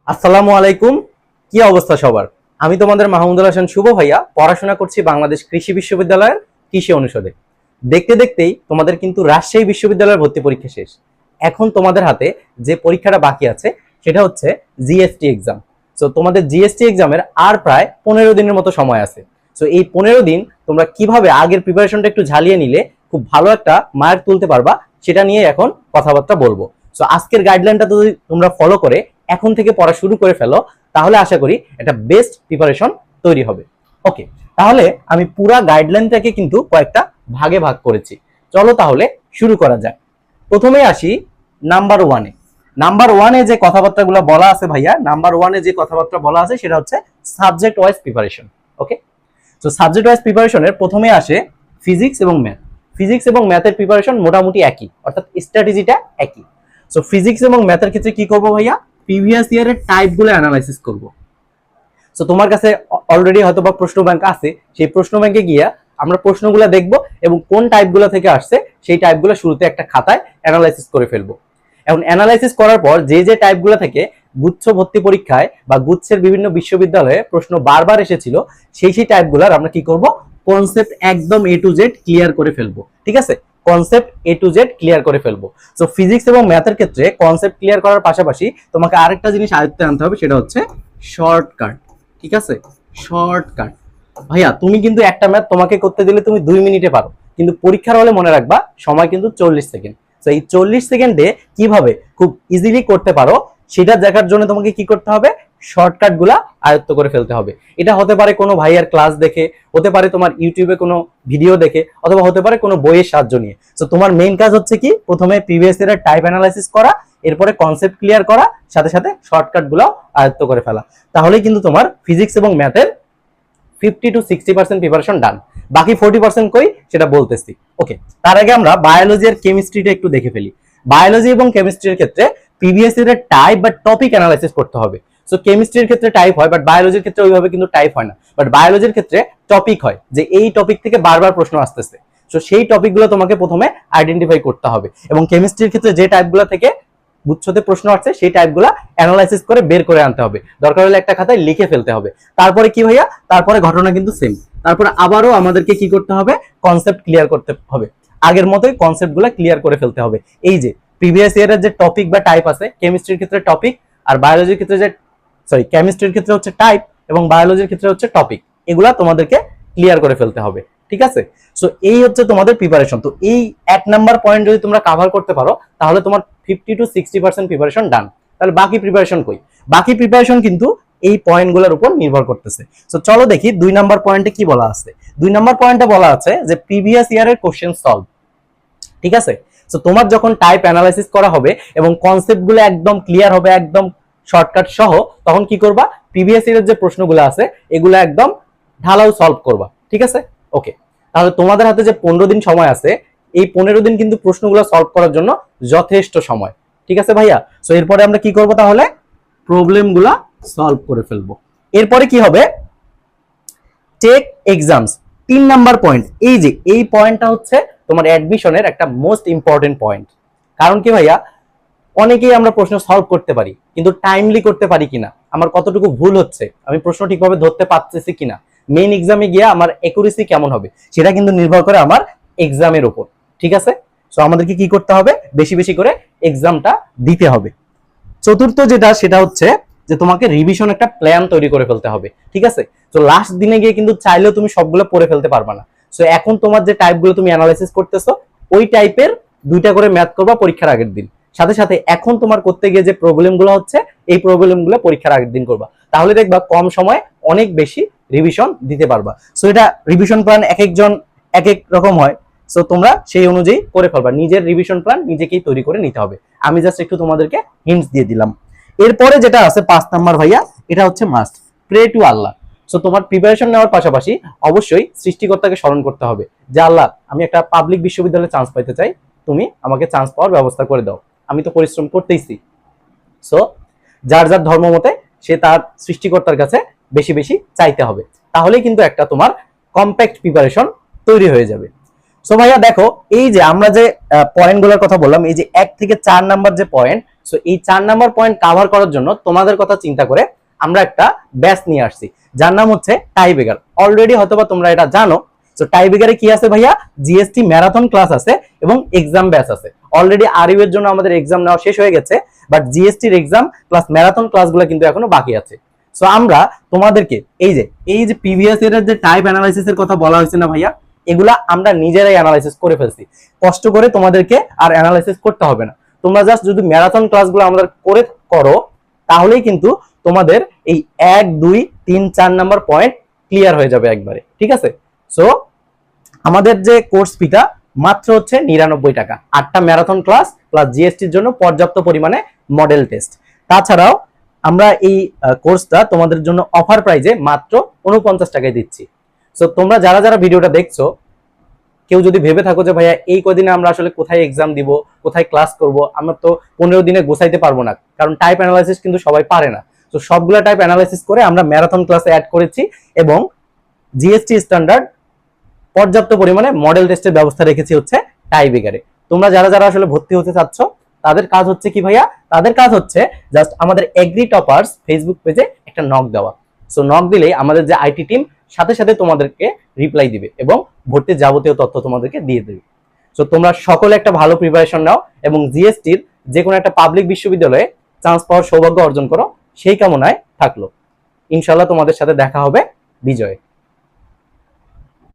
আসসালামু আলাইকুম। কি অবস্থা সবার? আমি তোমাদের মাহমুদুল হাসান শুভ ভাইয়া, পড়াশোনা করছি বাংলাদেশ কৃষি বিশ্ববিদ্যালয়ের কৃষি অনুষদে। দেখতে দেখতেই তোমাদের কিন্তু রাজশাহী বিশ্ববিদ্যালয়ের ভর্তি পরীক্ষা শেষ। এখন তোমাদের হাতে যে পরীক্ষাটা বাকি আছে সেটা হচ্ছে জিএসটি এক্সাম। সো তোমাদের জিএসটি এক্সামের আর প্রায় 15 দিনের মতো সময় আছে। সো এই 15 দিন তোমরা কিভাবে আগের প্রিপারেশনটা একটু ঝালিয়ে নিলে খুব ভালো একটা মার্ক তুলতে পারবা, সেটা নিয়ে এখন কথাবার্তা বলবো। সো আজকের গাইডলাইনটা যদি তোমরা ফলো করে এখন থেকে পড়া শুরু করে ফেলো, তাহলে আশা করি একটা বেস্ট প্রিপারেশন তৈরি হবে। ওকে, তাহলে আমি পুরা গাইডলাইনটাকে কিন্তু কয়েকটা ভাগে ভাগ করেছি। চলো তাহলে শুরু করা যাক। প্রথমে আসি নাম্বার ওয়ানে। নাম্বার ওয়ানে যে কথাবার্তাগুলো বলা আছে ভাইয়া, নাম্বার ওয়ানে যে কথাবার্তা বলা আছে সেটা হচ্ছে সাবজেক্ট ওয়াইজ প্রিপারেশন। ওকে, তো সাবজেক্ট ওয়াইজ প্রিপারেশনের প্রথমে আসে ফিজিক্স এবং ম্যাথ। ফিজিক্স এবং ম্যাথের প্রিপারেশন মোটামুটি একই, অর্থাৎ স্ট্র্যাটেজিটা একই। সো ফিজিক্স এবং ম্যাথের ক্ষেত্রে কি করবো ভাইয়া, প্রিভিয়াস ইয়ারের টাইপগুলো অ্যানালাইসিস করব। সো তোমার কাছে অলরেডি হয়তো বা প্রশ্ন ব্যাংক আছে, সেই প্রশ্ন ব্যাংকে গিয়া আমরা প্রশ্নগুলো দেখব এবং কোন টাইপগুলো থেকে আসছে সেই টাইপগুলো শুরুতে একটা খাতায় অ্যানালাইসিস করে ফেলবো। এখন অ্যানালাইসিস করার পর যে যে টাইপগুলো থেকে গুচ্ছ ভর্তি পরীক্ষায় বা গুচ্ছের বিভিন্ন বিশ্ববিদ্যালয়ে প্রশ্ন বারবার এসেছিল, সেই সেই টাইপগুলোর আমরা কি করব, কনসেপ্ট একদম এ টু জেড ক্লিয়ার করে ফেলবো। ঠিক আছে, concept A to Z clear করে ফেলবো। সো ফিজিক্স এবং ম্যাথের ক্ষেত্রে কনসেপ্ট ক্লিয়ার করার পাশাপাশি তোমাকে আরেকটা জিনিস আয়ত্তে আনতে হবে, সেটা হচ্ছে শর্টকাট। ঠিক আছে, শর্টকাট। ভাইয়া তুমি কিন্তু একটা ম্যাথ তোমাকে করতে দিলে তুমি 2 মিনিটে পারো, কিন্তু পরীক্ষার হলে মনে রাখবা সময় কিন্তু 40 সেকেন্ড। তো এই 40 সেকেন্ডে কিভাবে খুব ইজিলি করতে পারো সেটা দেখার জন্য তোমাকে কি করতে হবে, শর্টকাট গুলা আয়ত্ত করে ফেলতে হবে। এটা হতে পারে কোনো ভাইয়ার ক্লাস দেখে, হতে পারে তোমার ইউটিউবে কোনো ভিডিও দেখে, অথবা হতে পারে কোনো বইয়ের সাহায্য নিয়ে। তো তোমার মেইন কাজ হচ্ছে কি, প্রথমে প্রিভিয়াস ইয়ারের টাইপ অ্যানালাইসিস করা, এরপরে কনসেপ্ট ক্লিয়ার করা, সাথে সাথে শর্টকাট গুলো আয়ত্ত করে ফেলা। তাহলেই কিন্তু তোমার ফিজিক্স এবং ম্যাথের 50 to 60% প্রিপারেশন ডান। বাকি 40% কই সেটা বলতেছি। ওকে, তার আগে আমরা বায়োলজি আর কেমিস্ট্রিটা একটু দেখে ফেলি। বায়োলজি এবং কেমিস্ট্রির ক্ষেত্রে প্রিভিয়াস ইয়ারের টাইপ বা টপিক অ্যানালাইসিস করতে হবে। সো কেমিস্ট্রির ক্ষেত্রে টাইপ হয়, বাট বায়োলজির ক্ষেত্রে ওইভাবে কিন্তু টাইপ হয় না। বাট বায়োলজির ক্ষেত্রে টপিক হয়, যে এই টপিক থেকে বারবার প্রশ্ন আসতেছে। সো সেই টপিকগুলো তোমাকে প্রথমে আইডেন্টিফাই করতে হবে, এবং কেমিস্ট্রির ক্ষেত্রে যে টাইপগুলো থেকে গুচ্ছতে প্রশ্ন আসছে সেই টাইপগুলো অ্যানালাইসিস করে বের করে আনতে হবে, দরকার হলে একটা খাতায় লিখে ফেলতে হবে। তারপরে কি ভাইয়া, তারপরে ঘটনা কিন্তু সেম। তারপরে আবারও আমাদেরকে কি করতে হবে, কনসেপ্ট ক্লিয়ার করতে হবে। আগের মতোই কনসেপ্টগুলো ক্লিয়ার করে ফেলতে হবে। এই যে প্রিভিয়াস ইয়ারের যে টপিক বা টাইপ আছে, কেমিস্ট্রির ক্ষেত্রে টপিক, আর বায়োলজির ক্ষেত্রে যে কেমিস্ট্রির ক্ষেত্রে হচ্ছে টাইপ, এবং বায়োলজির ক্ষেত্রে হচ্ছে টপিক, এগুলা তোমাদেরকে ক্লিয়ার করে ফেলতে হবে। ঠিক আছে, সো এই হচ্ছে তোমাদের প্রিপারেশন। তো এই 1 নাম্বার পয়েন্ট যদি তোমরা কাভার করতে পারো, তাহলে তোমার 50 to 60% প্রিপারেশন ডান। তাহলে বাকি প্রিপারেশন কই? বাকি প্রিপারেশন কিন্তু এই পয়েন্টগুলোর উপর নির্ভর করতেছে। সো চলো দেখি 2 নাম্বার পয়েন্টে কি বলা আছে। 2 নাম্বার পয়েন্টে বলা আছে যে প্রিভিয়াস ইয়ারের কোশ্চেন সলভ। ঠিক আছে, সো তোমার যখন টাইপ অ্যানালাইসিস করা হবে এবং কনসেপ্টগুলো একদম ক্লিয়ার হবে, একদম শর্টকাট সহ, তখন কি করবা, প্রিভিয়াস ইয়ারের যে প্রশ্নগুলো আছে এগুলো একদম ঢালাও সলভ করবা। ঠিক আছে, ওকে। তাহলে তোমাদের হাতে যে 15 দিন সময় আছে, এই 15 দিন কিন্তু প্রশ্নগুলো সলভ করার জন্য যথেষ্ট সময়। ঠিক আছে ভাইয়া, সো এরপরে আমরা কি করব, তাহলে প্রবলেমগুলো সলভ করে ফেলবো। এরপরে কি হবে, টেক এক্সামস। 3 নাম্বার পয়েন্ট, এই যে এই পয়েন্টটা হচ্ছে তোমার অ্যাডমিশনের একটা মোস্ট ইম্পর্টেন্ট পয়েন্ট। কারণ কি ভাইয়া, অনেকেই আমরা প্রশ্ন সলভ করতে পারি, কিন্তু টাইমলি করতে পারি কিনা, আমার কতটুকু ভুল হচ্ছে, আমি প্রশ্ন ঠিকভাবে ধরতে পারতেছি কিনা, মেইন এক্সামে গিয়ে আমার একুরেসি কেমন হবে, সেটা কিন্তু নির্ভর করে আমার এক্সামের উপর। ঠিক আছে, সো আমাদেরকে কি করতে হবে, বেশি বেশি করে এক্সামটা দিতে হবে। চতুর্থ যেটা, সেটা হচ্ছে যে তোমাকে রিভিশন একটা প্ল্যান তৈরি করে ফেলতে হবে। ঠিক আছে, তো লাস্ট দিনে গিয়ে কিন্তু চাইলেও তুমি সবগুলো পড়ে ফেলতে পারবা না। সো এখন তোমার যে টাইপগুলো তুমি অ্যানালাইসিস করতেছো, ওই টাইপের 2টা করে ম্যাথ করবা পরীক্ষার আগের দিন। সাথে সাথে এখন তোমার করতে গিয়ে যে প্রবলেমগুলো হচ্ছে, এই প্রবলেমগুলো পরীক্ষার আগের দিন করবা। তাহলে দেখবা কম সময়ে অনেক বেশি রিভিশন দিতে পারবা। সো এটা রিভিশন প্ল্যান এক একজন এক এক রকম হয়। সো তোমরা সেই অনুযায়ী করে ফেলবা, নিজের রিভিশন প্ল্যান নিজেকেই তৈরি করে নিতে হবে। আমি জাস্ট একটু তোমাদেরকে হিন্টস দিয়ে দিলাম। এরপরে যেটা আছে 5 নাম্বার ভাইয়া, এটা হচ্ছে must, pray to Allah. So তোমার প্রিপারেশন নেওয়ার পাশাপাশি অবশ্যই সৃষ্টিকর্তাকে স্মরণ করতে হবে, যে আল্লাহ, আমি একটা পাবলিক বিশ্ববিদ্যালয়ে চান্স পাইতে চাই, তুমি আমাকে চান্স পাওয়ার ব্যবস্থা করে দাও, আমি তো পরিশ্রম করতেইছি। সো যার যার ধর্ম মতে সে তার সৃষ্টিকর্তার কাছে বেশি বেশি চাইতে হবে, তাহলেই কিন্তু একটা তোমার কম্প্যাক্ট প্রিপারেশন তৈরি হয়ে যাবে। সো ভাইয়া দেখো, এই যে আমরা যে পয়েন্ট গুলোর কথা বললাম, এই যে 1 থেকে 4 নাম্বার যে পয়েন্ট, সো এই 4 নাম্বার পয়েন্ট কভার করার জন্য তোমাদের কথা চিন্তা করে আমরা একটা ব্যাচ নিয়ে আসছি, যার নাম হচ্ছে টাইব্রেকার। অলরেডি হয়তোবা তোমরা এটা জানো। সো টাইব্রেকারে কি আছে ভাইয়া, জিএসটি ম্যারাথন ক্লাস আছে এবং এক্সাম ব্যাচ আছে। অলরেডি আরইউ এর জন্য আমাদের এক্সাম নেওয়া শেষ হয়ে গেছে, বাট জিএসটির এক্সাম প্লাস ম্যারাথন ক্লাসগুলো কিন্তু এখনো বাকি আছে। সো আমরা তোমাদেরকে এই যে প্রিভিয়াস ইয়ারের যে টাইপ অ্যানালাইসিস এর কথা বলা হয়েছে না ভাইয়া, এগুলা আমরা নিজেরাই অ্যানালাইসিস করে ফেলছি। কষ্ট করে তোমাদেরকে আর অ্যানালাইসিস করতে হবে না। তোমরা জাস্ট যদি ম্যারাথন ক্লাসগুলো আমাদের করো, তাহলেই কিন্তু তোমাদের এই 1 2 3 4 নাম্বার পয়েন্ট ক্লিয়ার হয়ে যাবে একবারে, ঠিক আছে? সো আমাদের যে কোর্স ফিটা মাত্র হচ্ছে 99 টাকা, 8টা ম্যারাথন ক্লাস প্লাস জিএসটির জন্য পর্যাপ্ত পরিমাণে মডেল টেস্ট। তাছাড়াও আমরা এই কোর্সটা তোমাদের জন্য অফার প্রাইজে মাত্র 49 টাকায় দিচ্ছি। সো তোমরা যারা যারা ভিডিওটা দেখছো, কেউ যদি ভেবে থাকো যে ভাইয়া এই কদিনে আমরা আসলে কোথায় এক্সাম দিব, কোথায় ক্লাস করব, আমরা তো 15 দিনে গোছাইতে পারবো না, কারণ টাইপ অ্যানালাইসিস কিন্তু সবাই পারে না। তো সবগুলা টাইপ অ্যানালাইসিস করে আমরা ম্যারাথন ক্লাসে অ্যাড করেছি এবং জিএসটি স্ট্যান্ডার্ড পর্যাপ্ত পরিমাণে মডেল টেস্টের ব্যবস্থা রেখেছি হচ্ছে টাইব্রেকারে। তোমরা যারা যারা আসলে ভর্তি হতে চাচ্ছ, তাদের কাজ হচ্ছে কি ভাইয়া, তাদের কাজ হচ্ছে জাস্ট আমাদের এগ্রি টপার্স ফেসবুক পেজে একটা নক দেওয়া। সো নক দিলেই আমাদের যে আইটি টিম সাথে সাথে তোমাদেরকে রিপ্লাই দিবে এবং ভর্তির যাবতীয় তথ্য তোমাদেরকে দিয়ে দেবে। সো তোমরা সকলে একটা ভালো প্রিপারেশন নাও এবং জিএসটির যে কোনো একটা পাবলিক বিশ্ববিদ্যালয়ে চান্স পাওয়ার সৌভাগ্য অর্জন করো, সেই কামনায় থাকলো। ইনশাল্লাহ তোমাদের সাথে দেখা হবে বিজয়।